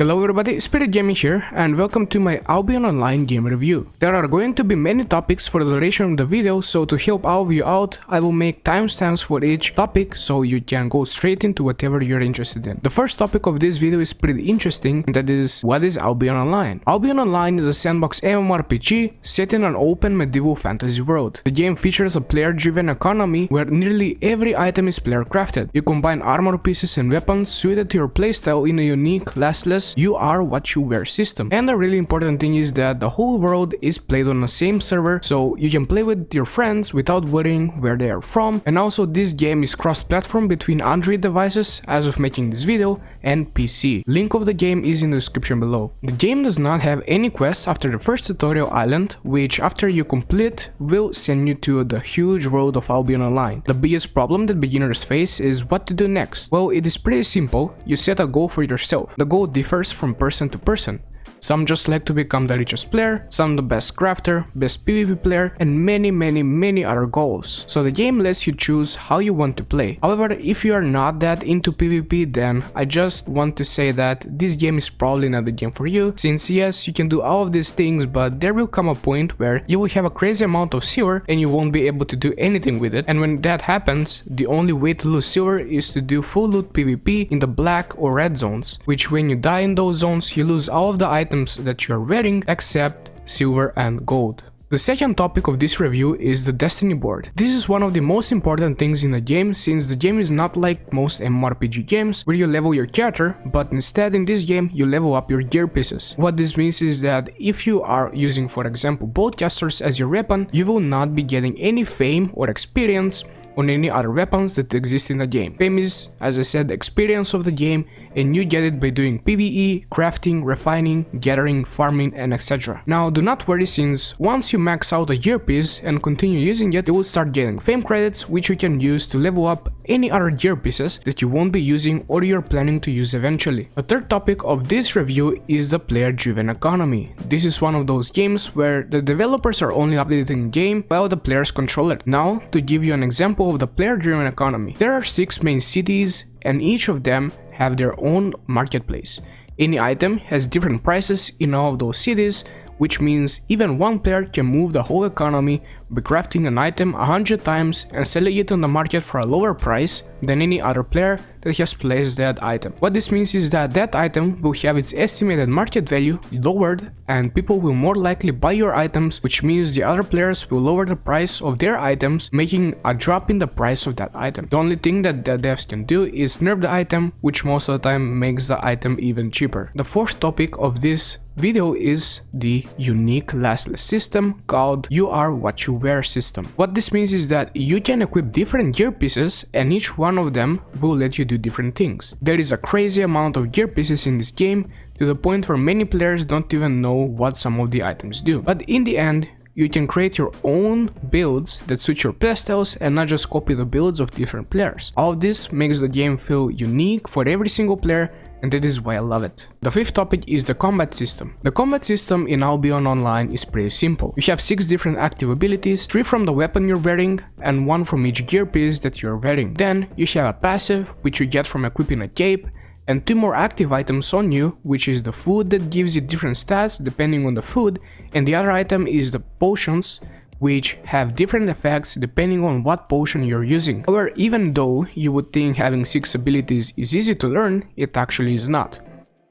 Hello everybody, Spirit Gaming here, and welcome to my Albion Online game review. There are going to be many topics for the duration of the video, so to help all of you out, I will make timestamps for each topic so you can go straight into whatever you're interested in. The first topic of this video is pretty interesting, and that is, what is Albion Online? Albion Online is a sandbox MMORPG set in an open medieval fantasy world. The game features a player-driven economy where nearly every item is player-crafted. You combine armor pieces and weapons suited to your playstyle in a unique, classless you are what you wear system. And the really important thing is that the whole world is played on the same server, so you can play with your friends without worrying where they are from. And also this game is cross-platform between Android devices as of making this video and PC. Link of the game is in the description below. The game does not have any quests after the first tutorial island, which after you complete will send you to the huge world of Albion Online. The biggest problem that beginners face is what to do next. Well, it is pretty simple. You set a goal for yourself. The goal differs from person to person. Some just like to become the richest player, some the best crafter, best PvP player, and many other goals. So the game lets you choose how you want to play. However, if you are not that into PvP, then I just want to say that this game is probably not the game for you, since yes, you can do all of these things, but there will come a point where you will have a crazy amount of silver and you won't be able to do anything with it. And when that happens, the only way to lose silver is to do full loot PvP in the black or red zones, which when you die in those zones, you lose all of the items that you're wearing except silver and gold. The second topic of this review is the Destiny board. This is one of the most important things in the game, since the game is not like most MMORPG games where you level your character, but instead in this game you level up your gear pieces. What this means is that if you are using, for example, boltcasters as your weapon, you will not be getting any fame or experience on any other weapons that exist in the game. Fame is, as I said, the experience of the game, and you get it by doing PvE, crafting, refining, gathering, farming, and etc. Now do not worry, since once you max out a gear piece and continue using it, you will start getting fame credits, which you can use to level up any other gear pieces that you won't be using or you're planning to use eventually. The third topic of this review is the player-driven economy. This is one of those games where the developers are only updating the game while the players control it. Now, to give you an example of the player-driven economy, there are 6 main cities and each of them have their own marketplace. Any item has different prices in all of those cities, which means even one player can move the whole economy by crafting an item 100 times and selling it on the market for a lower price than any other player that has placed that item. What this means is that that item will have its estimated market value lowered and people will more likely buy your items, which means the other players will lower the price of their items, making a drop in the price of that item. The only thing that the devs can do is nerf the item, which most of the time makes the item even cheaper. The fourth topic of this video is the unique classless system called You Are What You Wear system. What this means is that you can equip different gear pieces and each one of them will let you do different things. There is a crazy amount of gear pieces in this game, to the point where many players don't even know what some of the items do. But in the end, you can create your own builds that suit your playstyles and not just copy the builds of different players. All of this makes the game feel unique for every single player, and that is why I love it. The fifth topic is the combat system. The combat system in Albion Online is pretty simple. You have 6 different active abilities, 3 from the weapon you're wearing and 1 from each gear piece that you're wearing. Then you have a passive, which you get from equipping a cape, and 2 more active items on you, which is the food that gives you different stats depending on the food, and the other item is the potions, which have different effects depending on what potion you're using. However, even though you would think having 6 abilities is easy to learn, it actually is not.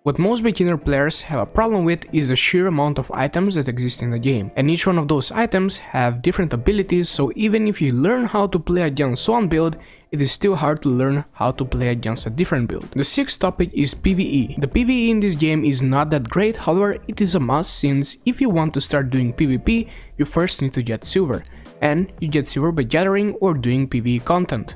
What most beginner players have a problem with is the sheer amount of items that exist in the game, and each one of those items have different abilities, so even if you learn how to play against one build, it is still hard to learn how to play against a different build. The sixth topic is PvE. The PvE in this game is not that great, however it is a must, since if you want to start doing PvP, you first need to get silver, and you get silver by gathering or doing PvE content.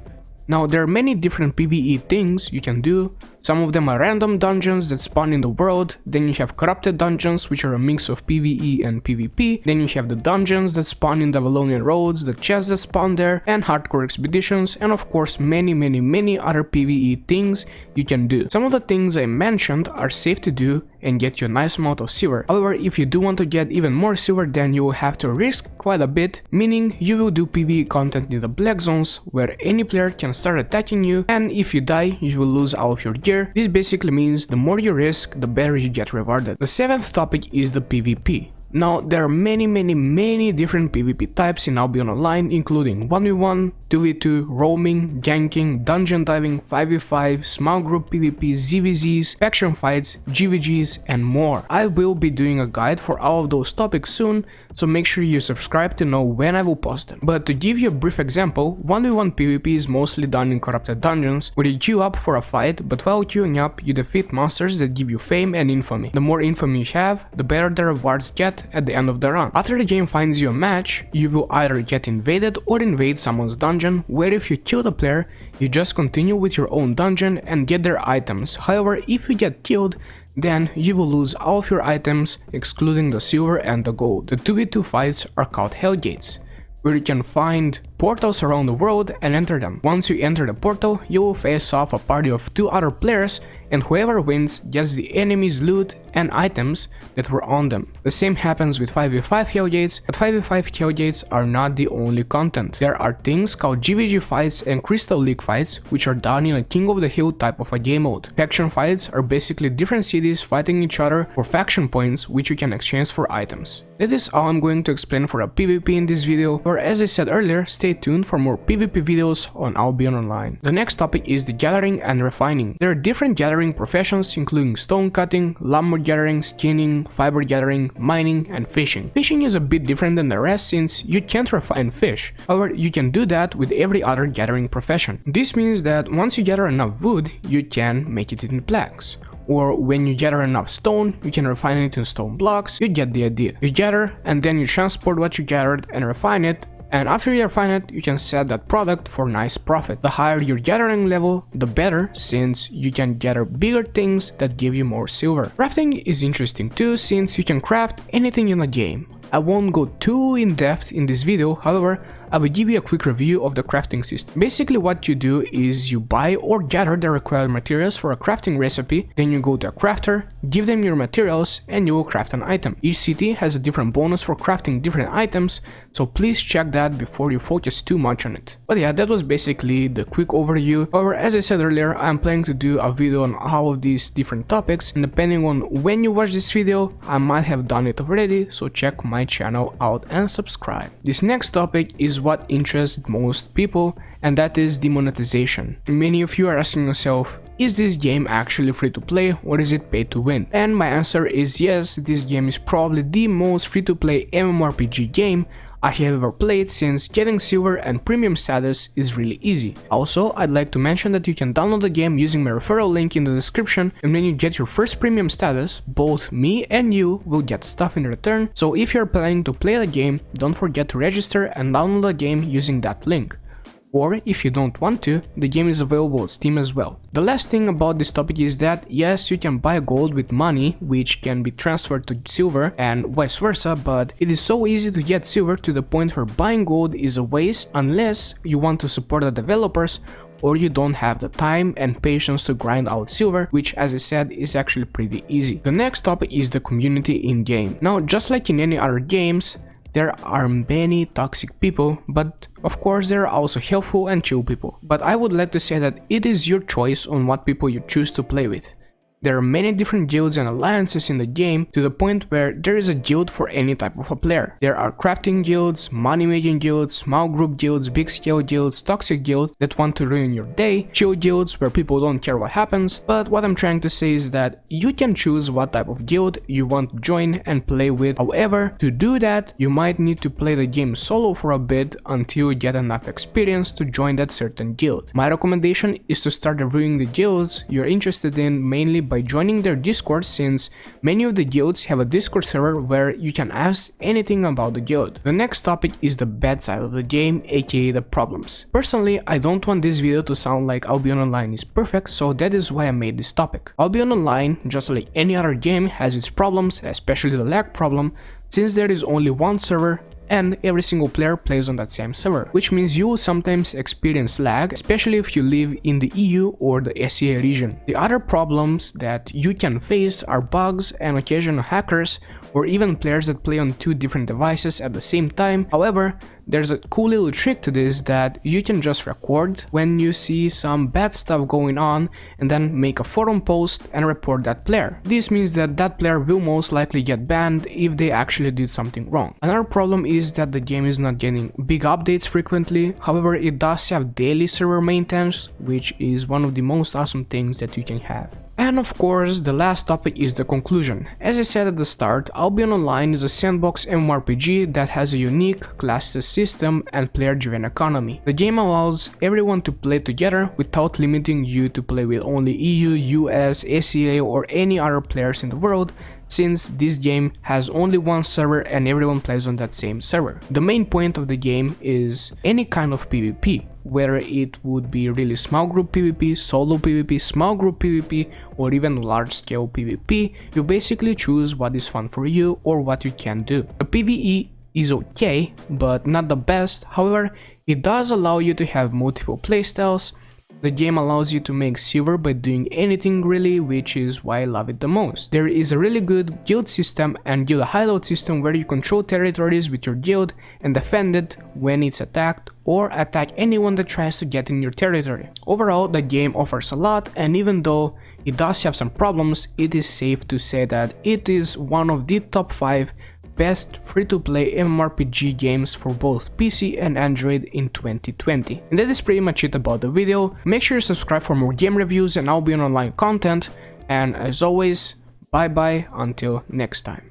Now there are many different PvE things you can do. Some of them are random dungeons that spawn in the world, then you have corrupted dungeons, which are a mix of PvE and PvP, then you have the dungeons that spawn in the Valonian roads, the chests that spawn there, and hardcore expeditions, and of course many other PvE things you can do. Some of the things I mentioned are safe to do and get you a nice amount of silver. However, if you do want to get even more silver, then you will have to risk quite a bit, meaning you will do PvE content in the black zones where any player can start attacking you, and if you die, you will lose all of your gear riskier. This basically means the more you risk, the better you get rewarded. The 7th topic is the PvP. Now, there are many different PvP types in Albion Online, including 1v1, 2v2, roaming, ganking, dungeon diving, 5v5, small group PvP, ZVZs, faction fights, GVGs, and more. I will be doing a guide for all of those topics soon, so make sure you subscribe to know when I will post them. But to give you a brief example, 1v1 PvP is mostly done in corrupted dungeons, where you queue up for a fight, but while queuing up, you defeat monsters that give you fame and infamy. The more infamy you have, the better the rewards get at the end of the run. After the game finds you a match, you will either get invaded or invade someone's dungeon, where if you kill the player, you just continue with your own dungeon and get their items. However, if you get killed, then you will lose all of your items, excluding the silver and the gold. The 2v2 fights are called Hellgates, where you can find portals around the world and enter them. Once you enter the portal, you will face off a party of 2 other players, and whoever wins gets the enemy's loot and items that were on them. The same happens with 5v5 Hellgates, but 5v5 Hellgates are not the only content. There are things called GVG fights and Crystal League fights, which are done in a King of the Hill type of a game mode. Faction fights are basically different cities fighting each other for faction points, which you can exchange for items. That is all I'm going to explain for a PvP in this video, or as I said earlier, stay tuned for more PvP videos on Albion Online. The next topic is the gathering and refining. There are different gathering professions, including stone cutting, lumber gathering, skinning, fiber gathering, mining, and fishing. Fishing is a bit different than the rest since you can't refine fish. However, you can do that with every other gathering profession. This means that once you gather enough wood, you can make it into planks. Or when you gather enough stone, you can refine it into stone blocks. You get the idea. You gather and then you transport what you gathered and refine it, and after you refine it, you can sell that product for nice profit. The higher your gathering level, the better, since you can gather bigger things that give you more silver. Crafting is interesting too, since you can craft anything in the game. I won't go too in depth in this video, however, I will give you a quick review of the crafting system. Basically what you do is you buy or gather the required materials for a crafting recipe, then you go to a crafter, give them your materials, and you will craft an item. Each city has a different bonus for crafting different items, so please check that before you focus too much on it. But yeah, that was basically the quick overview. However, as I said earlier, I'm planning to do a video on all of these different topics, and depending on when you watch this video, I might have done it already, so check my channel out and subscribe. This next topic is what interests most people, and that is demonetization. Many of you are asking yourself, is this game actually free to play or is it pay to win? And my answer is yes, this game is probably the most free to play MMORPG game I have ever played, since getting silver and premium status is really easy. Also, I'd like to mention that you can download the game using my referral link in the description, and when you get your first premium status, both me and you will get stuff in return, so if you're planning to play the game, don't forget to register and download the game using that link. Or if you don't want to, the game is available on Steam as well. The last thing about this topic is that yes, you can buy gold with money, which can be transferred to silver and vice versa, but it is so easy to get silver to the point where buying gold is a waste unless you want to support the developers or you don't have the time and patience to grind out silver, which as I said is actually pretty easy. The next topic is the community in game. Now, just like in any other games, there are many toxic people, but of course there are also helpful and chill people. But I would like to say that it is your choice on what people you choose to play with. There are many different guilds and alliances in the game, to the point where there is a guild for any type of a player. There are crafting guilds, money making guilds, small group guilds, big scale guilds, toxic guilds that want to ruin your day, chill guilds where people don't care what happens. But what I'm trying to say is that you can choose what type of guild you want to join and play with. However, to do that, you might need to play the game solo for a bit until you get enough experience to join that certain guild. My recommendation is to start reviewing the guilds you're interested in, mainly by joining their Discord, since many of the guilds have a Discord server where you can ask anything about the guild. The next topic is the bad side of the game, aka the problems. Personally, I don't want this video to sound like Albion Online is perfect, so that is why I made this topic. Albion Online, just like any other game, has its problems, especially the lag problem, since there is only one server and every single player plays on that same server, which means you will sometimes experience lag, especially if you live in the EU or the SEA region. The other problems that you can face are bugs and occasional hackers, or even players that play on two different devices at the same time. However, there's a cool little trick to this that you can just record when you see some bad stuff going on and then make a forum post and report that player. This means that that player will most likely get banned if they actually did something wrong. Another problem is that the game is not getting big updates frequently, however it does have daily server maintenance, which is one of the most awesome things that you can have. And of course, the last topic is the conclusion. As I said at the start, Albion Online is a sandbox MMORPG that has a unique, classless system and player-driven economy. The game allows everyone to play together without limiting you to play with only EU, US, ACA or any other players in the world, since this game has only one server and everyone plays on that same server. The main point of the game is any kind of PvP, whether it would be really small group PvP, solo PvP, small group PvP, or even large scale PvP. You basically choose what is fun for you or what you can do. The PvE is okay, but not the best. However, it does allow you to have multiple playstyles. The game allows you to make silver by doing anything really, which is why I love it the most. There is a really good guild system and guild hideout system where you control territories with your guild and defend it when it's attacked, or attack anyone that tries to get in your territory. Overall, the game offers a lot, and even though it does have some problems, it is safe to say that it is one of the top 5 best free-to-play MMORPG games for both PC and Android in 2020. And that is pretty much it about the video. Make sure you subscribe for more game reviews and Albion Online content, and as always, bye bye until next time.